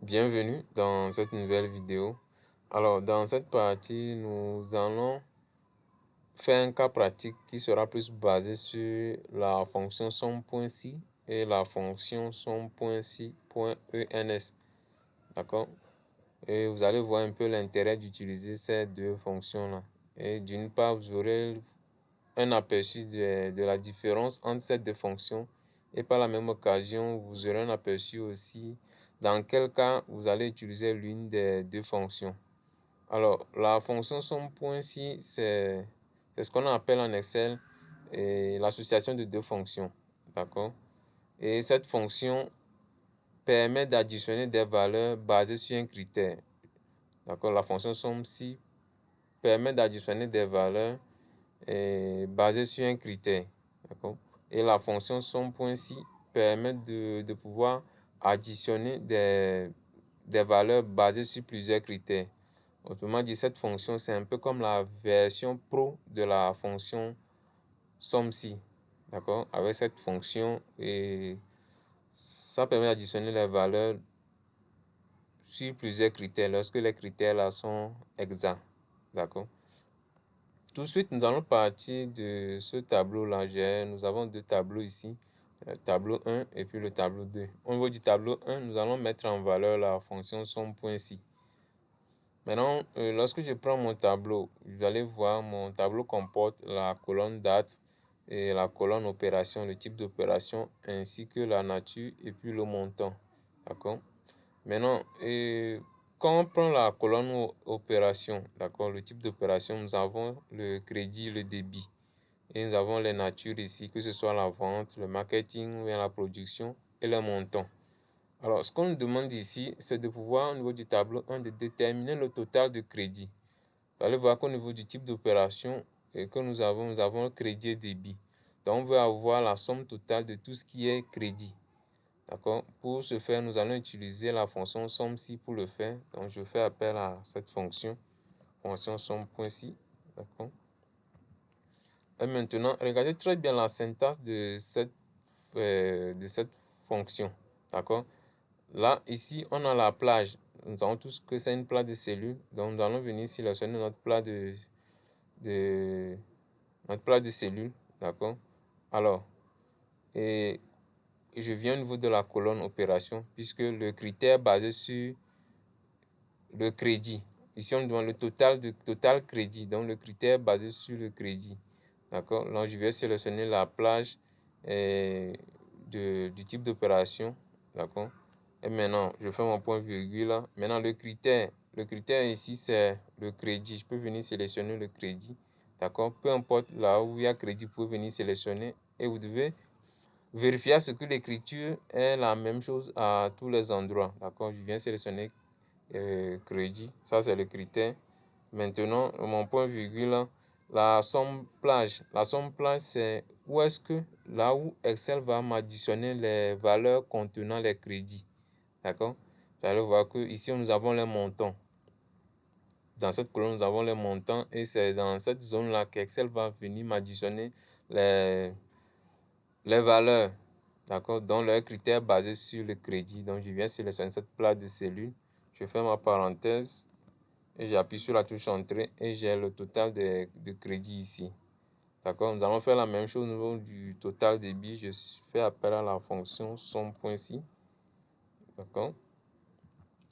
Bienvenue dans cette nouvelle vidéo. Alors, dans cette partie, nous allons faire un cas pratique qui sera plus basé sur la fonction somme.si et la fonction somme.si.ens. D'accord? Et vous allez voir un peu l'intérêt d'utiliser ces deux fonctions-là. Et d'une part, vous aurez un aperçu de la différence entre ces deux fonctions. Et par la même occasion, vous aurez un aperçu aussi dans quel cas vous allez utiliser l'une des deux fonctions. Alors, la fonction somme.si, c'est ce qu'on appelle en Excel l'association de deux fonctions. D'accord? Et cette fonction permet d'additionner des valeurs basées sur un critère. D'accord? La fonction somme.si permet d'additionner des valeurs basées sur un critère. D'accord? Et la fonction somme.si permet de pouvoir additionner des valeurs basées sur plusieurs critères. Autrement dit, cette fonction, c'est un peu comme la version pro de la fonction somme.si. D'accord? Avec cette fonction, ça permet d'additionner les valeurs sur plusieurs critères lorsque les critères là sont exacts. D'accord? Tout de suite, nous allons partir de ce tableau-là. Nous avons deux tableaux ici, le tableau 1 et puis le tableau 2. Au niveau du tableau 1, nous allons mettre en valeur la fonction somme.si. Maintenant, lorsque je prends mon tableau, vous allez voir, mon tableau comporte la colonne date et la colonne opération, le type d'opération, ainsi que la nature et puis le montant. D'accord? Maintenant, quand on prend la colonne opération, d'accord, le type d'opération, nous avons le crédit, le débit. Et nous avons les natures ici, que ce soit la vente, le marketing, ou la production et le montant. Alors, ce qu'on nous demande ici, c'est de pouvoir, au niveau du tableau 1, de déterminer le total de crédit. Vous allez voir qu'au niveau du type d'opération que nous avons crédit et débit. Donc, on veut avoir la somme totale de tout ce qui est crédit. D'accord? Pour ce faire, nous allons utiliser la fonction somme.si pour le faire. Donc, je fais appel à cette fonction somme.si. D'accord? Et maintenant, regardez très bien la syntaxe de cette fonction. D'accord? Là, ici, on a la plage. Nous savons tous que c'est une plage de cellules. Donc, nous allons venir sélectionner notre plage de cellules. D'accord? Alors, et je viens au niveau de la colonne opération, puisque le critère basé sur le crédit. Ici, on demande le total crédit, donc le critère basé sur le crédit. D'accord? Donc, je vais sélectionner la plage du type d'opération. D'accord? Et maintenant, je fais mon point virgule là. Maintenant, le critère ici, c'est le crédit. Je peux venir sélectionner le crédit. D'accord? Peu importe là où il y a crédit, vous pouvez venir sélectionner et vous devez vérifier à ce que l'écriture est la même chose à tous les endroits. D'accord? Je viens sélectionner crédit. Ça, c'est le critère. Maintenant, mon point virgule là, la somme plage. La somme plage, c'est où est-ce que là où Excel va m'additionner les valeurs contenant les crédits. D'accord? Vous allez voir que ici nous avons les montants. Dans cette colonne, nous avons les montants et c'est dans cette zone-là qu'Excel va venir m'additionner les valeurs. D'accord? Donc, les critères basés sur le crédit. Donc, je viens sélectionner cette plage de cellules. Je fais ma parenthèse et j'appuie sur la touche Entrée et j'ai le total de crédit ici. D'accord? Nous allons faire la même chose au niveau du total débit. Je fais appel à la fonction somme.si. D'accord?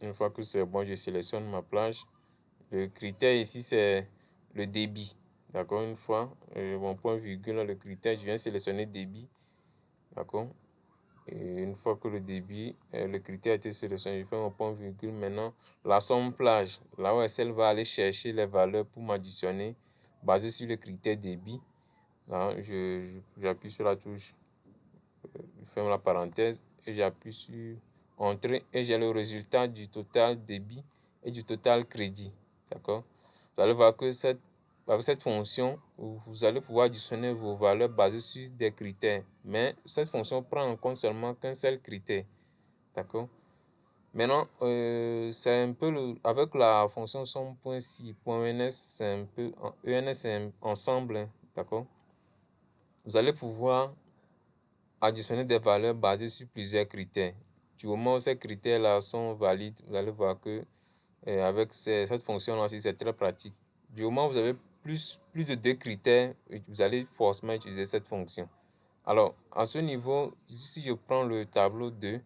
Une fois que c'est bon, je sélectionne ma plage. Le critère ici, c'est le débit. D'accord? Une fois, mon point virgule, le critère, je viens sélectionner débit. D'accord? Et une fois que le débit, le critère a été sélectionné, je fais mon point virgule. Maintenant, la somme plage, là où elle va aller chercher les valeurs pour m'additionner, basé sur le critère débit. Là, j'appuie sur la touche, je ferme la parenthèse et j'appuie sur Entrée et j'ai le résultat du total débit et du total crédit. D'accord? Vous allez voir que avec cette fonction, vous allez pouvoir additionner vos valeurs basées sur des critères. Mais cette fonction prend en compte seulement qu'un seul critère. D'accord? Maintenant, c'est un peu avec la fonction somme.si.ens, c'est un peu ENS, c'est ensemble. Hein, d'accord? Vous allez pouvoir additionner des valeurs basées sur plusieurs critères. du moment où ces critères-là sont valides, vous allez voir que avec cette fonction-là aussi, c'est très pratique. Du moment où vous avez plus de 2 critères, vous allez forcément utiliser cette fonction. Alors, à ce niveau, si je prends le tableau 2,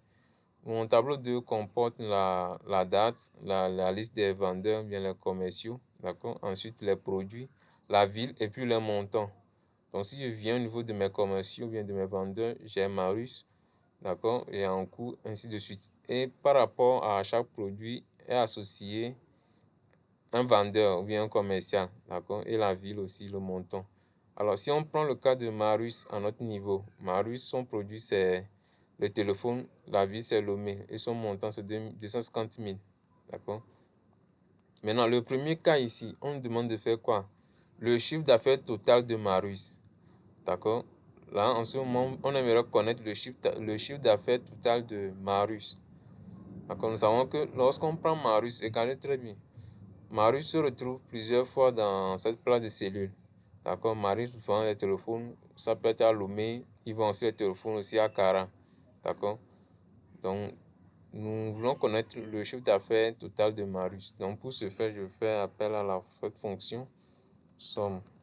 mon tableau 2 comporte la date, la liste des vendeurs, bien les commerciaux, d'accord? Ensuite, les produits, la ville et puis les montants. Donc, si je viens au niveau de mes commerciaux, bien de mes vendeurs, j'ai Marius, d'accord? Et en cours, ainsi de suite. Et par rapport à chaque produit est associé un vendeur ou bien un commercial, d'accord? Et la ville aussi, le montant. Alors, si on prend le cas de Marius à notre niveau, Marius, son produit, c'est le téléphone, la ville, c'est Lomé, et son montant, c'est 250 000, d'accord? Maintenant, le premier cas ici, on nous demande de faire quoi? Le chiffre d'affaires total de Marius, d'accord? Là, en ce moment, on aimerait connaître le chiffre d'affaires total de Marius. D'accord? Nous savons que lorsqu'on prend Marius, regardez très bien, Marius se retrouve plusieurs fois dans cette place de cellules. D'accord? Marius vend les téléphones, ça peut être à Lomé, il vend aussi les téléphones aussi à Cara. D'accord? Donc, nous voulons connaître le chiffre d'affaires total de Marius. Donc, pour ce faire, je fais appel à cette fonction somme.si.ns.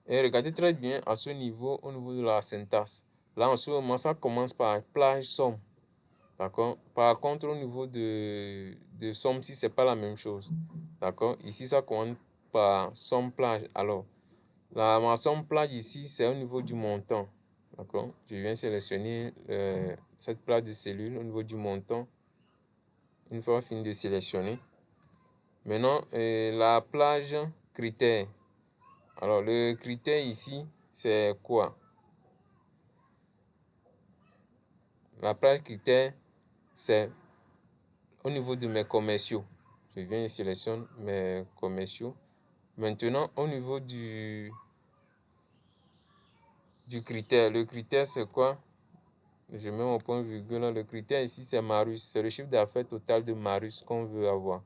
Et regardez très bien à ce niveau, au niveau de la syntaxe. Là, en ce moment, ça commence par plage somme. D'accord? Par contre, au niveau de somme, si c'est pas la même chose. D'accord? Ici, ça commence par somme plage. Alors, ma somme plage ici, c'est au niveau du montant. D'accord? Je viens sélectionner cette plage de cellules au niveau du montant. Une fois fini de sélectionner. Maintenant, la plage critère. Alors, le critère ici, c'est quoi? La plage critère, c'est au niveau de mes commerciaux. Je viens et sélectionne mes commerciaux. Maintenant, au niveau du critère, le critère c'est quoi? Je mets mon point virgule. Le critère ici c'est Marius. C'est le chiffre d'affaires total de Marius qu'on veut avoir.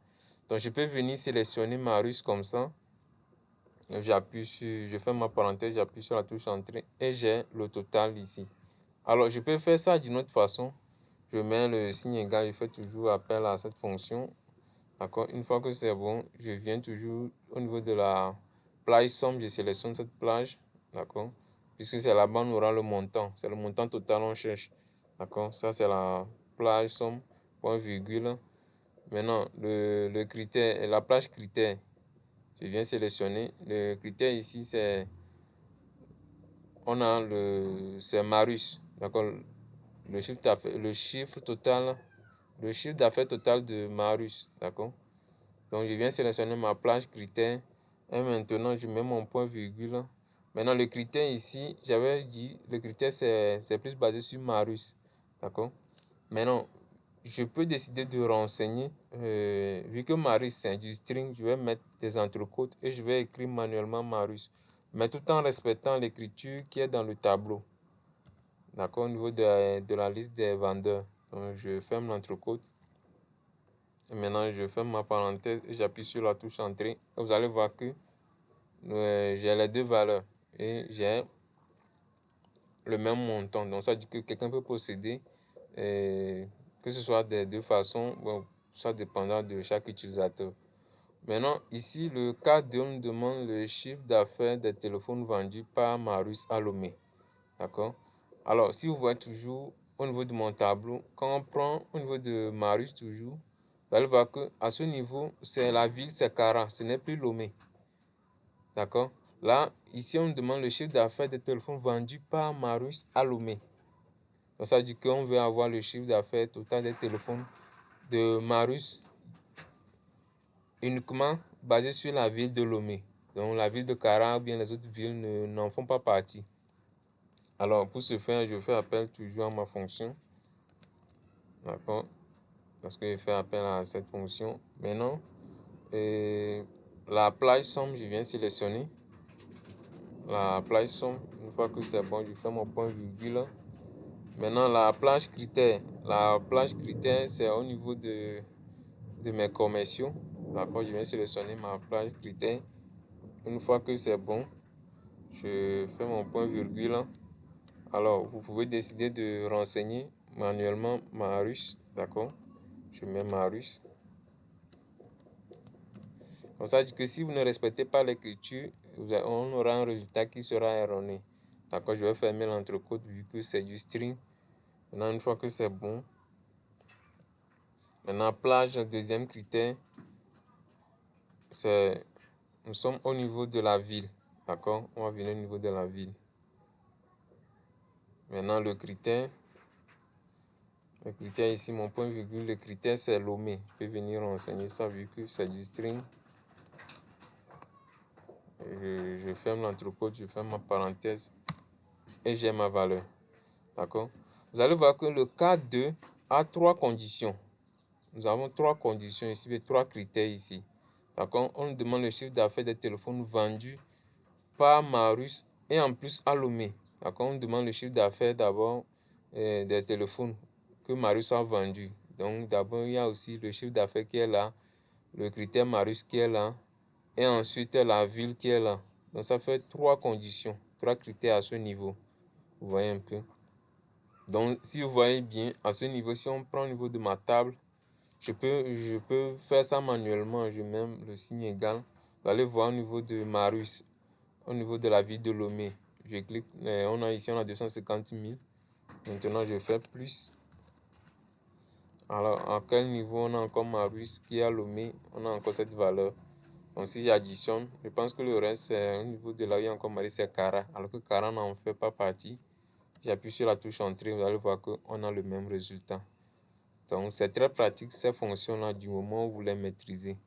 Donc je peux venir sélectionner Marius comme ça. Je fais ma parenthèse, j'appuie sur la touche entrée et j'ai le total ici. Alors je peux faire ça d'une autre façon. Je mets le signe égal, je fais toujours appel à cette fonction. D'accord. Une fois que c'est bon, je viens toujours au niveau de la plage somme, je sélectionne cette plage. D'accord. Puisque c'est là-bas, on aura le montant. C'est le montant total on cherche. D'accord. Ça, c'est la plage somme, point virgule. Maintenant, le critère, la plage critère, je viens sélectionner. Le critère ici, c'est c'est Marius. D'accord. Le chiffre total, le chiffre d'affaires total de Marius. D'accord. Donc, je viens sélectionner ma plage critère. Et maintenant, je mets mon point virgule. Maintenant, le critère ici, j'avais dit, le critère, c'est plus basé sur Marius. D'accord? Maintenant, je peux décider de renseigner. Vu que Marius, c'est du string, je vais mettre des entrecôtes et je vais écrire manuellement Marius. Mais tout en respectant l'écriture qui est dans le tableau. D'accord? Au niveau de la liste des vendeurs. Donc, je ferme l'entrecôte. Maintenant, je ferme ma parenthèse et j'appuie sur la touche entrée. Vous allez voir que j'ai les deux valeurs et j'ai le même montant. Donc, ça dit que quelqu'un peut posséder, que ce soit des deux façons, bon, ça dépendra de chaque utilisateur. Maintenant, ici, le cas 2, on nous demande le chiffre d'affaires des téléphones vendus par Marius à Lomé. D'accord? Alors, si vous voyez toujours au niveau de mon tableau, quand on prend au niveau de Marius toujours, vous allez voir qu'à ce niveau, c'est la ville, c'est Cara, ce n'est plus Lomé. D'accord? Là, ici, on demande le chiffre d'affaires des téléphones vendus par Marius à Lomé. Donc, ça dit qu'on veut avoir le chiffre d'affaires total des téléphones de Marius uniquement basé sur la ville de Lomé. Donc, la ville de Cara ou bien les autres villes n'en font pas partie. Alors, pour ce faire, je fais appel toujours à ma fonction. D'accord? Parce que je fais appel à cette fonction. Maintenant, la plage somme, je viens sélectionner. La plage somme, une fois que c'est bon, je fais mon point virgule. Maintenant, la plage critère. La plage critère, c'est au niveau de mes commerciaux. D'accord, je viens sélectionner ma plage critère. Une fois que c'est bon, je fais mon point virgule. Alors, vous pouvez décider de renseigner manuellement Marius, d'accord? Je mets Marius. Donc ça dit que si vous ne respectez pas l'écriture, on aura un résultat qui sera erroné. D'accord, je vais fermer l'entrecôte vu que c'est du string. Maintenant, une fois que c'est bon, maintenant plage, deuxième critère, c'est nous sommes au niveau de la ville. D'accord, on va venir au niveau de la ville. Maintenant, le critère ici, mon point virgule, le critère c'est Lomé. Je peux venir renseigner ça vu que c'est du string. Je ferme l'entrecôte, je ferme ma parenthèse et j'ai ma valeur. D'accord? Vous allez voir que le cas 2 a 3 conditions. Nous avons 3 conditions ici, et 3 critères ici. D'accord? On nous demande le chiffre d'affaires des téléphones vendus par Marius et en plus à Lomé. D'accord? On demande le chiffre d'affaires d'abord des téléphones que Marius a vendus. Donc d'abord, il y a aussi le chiffre d'affaires qui est là, le critère Marius qui est là, et ensuite la ville qui est là. Donc ça fait 3 conditions, 3 critères à ce niveau. Vous voyez un peu. Donc si vous voyez bien, à ce niveau, si on prend au niveau de ma table, je peux faire ça manuellement. Je mets le signe égal. Vous allez voir au niveau de Marius, au niveau de la ville de Lomé. Je clique, on a ici, on a 250 000. Maintenant, je fais plus. Alors, à quel niveau on a encore Marius qui est à Lomé, on a encore cette valeur. Donc, si j'additionne, je pense que le reste, c'est au niveau de là où il y a encore Marius, c'est Cara. Alors que Cara n'en fait pas partie. J'appuie sur la touche entrée, vous allez voir qu'on a le même résultat. Donc, c'est très pratique ces fonctions-là du moment où vous les maîtrisez.